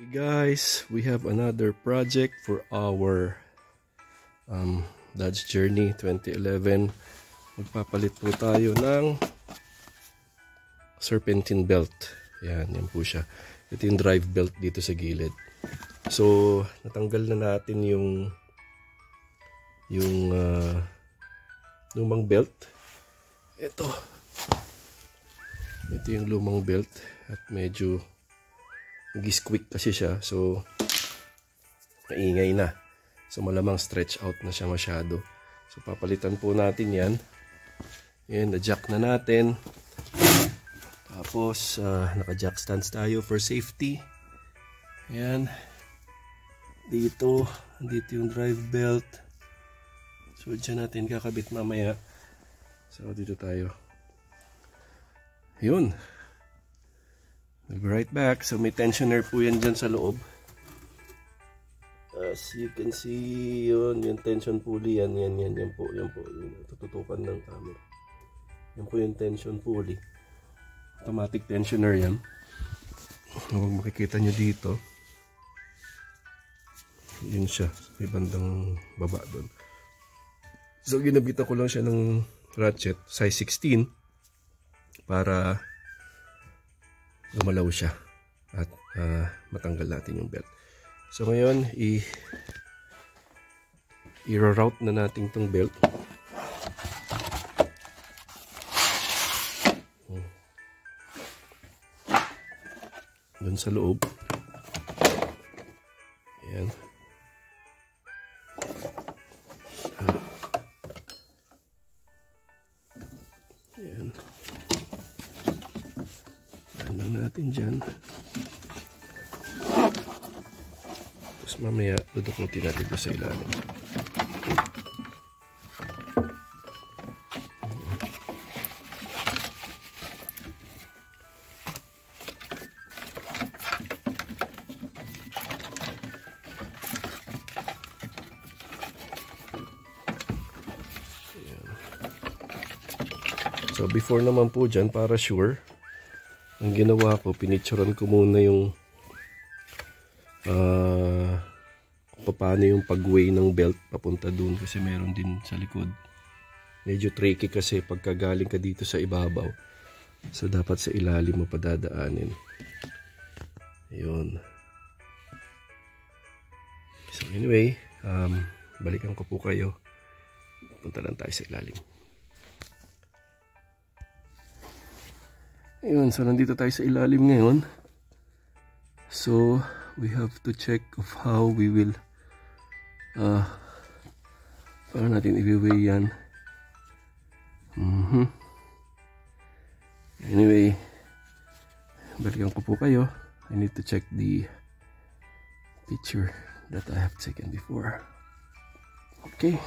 Hey guys, we have another project for our Dodge Journey 2011. Magpapalit po tayo ng serpentine belt. Yan po siya. Ito yung drive belt dito sa gilid. So, natanggal na natin yung lumang belt. Ito yung lumang belt at medyo nag-squeak kasi siya, so maingay na. So malamang stretch out na siya masyado. So papalitan po natin yan. Yan, na-jack na natin. Tapos naka-jack stands tayo for safety. Yan. Dito yung drive belt. So dyan natin kakabit mamaya. So dito tayo. Yun. We'll be right back. So may tensioner po yan dyan sa loob. As you can see, yun, yung tension pulley, yan po. Yung tututukan ng camera. Yan po yung tension pulley. Automatic tensioner yan. Huwag makikita nyo dito. Yun siya. May bandang baba doon. So ginabitan ko lang siya ng ratchet, size 16. Para gumalaw siya at matanggal natin yung belt. So ngayon i-route na natin tong belt. Doon sa loob. Ayan. Ayan. Lang natin dyan. Tapos mamaya dudukutin natin ito sa ilalim. So before naman po dyan, para sure, ang ginawa ko, pinicturean ko muna yung paano yung pag-weigh ng belt papunta dun kasi meron din sa likod. Medyo tricky kasi pagkagaling ka dito sa ibabaw. So dapat sa ilalim mo padadaanin. Ayun. So anyway, balikan ko po kayo. Punta lang tayo sa ilalim. Ayun, so nandito tayo sa ilalim ngayon. So, we have to check of how we will paano natin i-weigh yan. Anyway, balikan ko po kayo. I need to check the picture that I have taken before. Okay.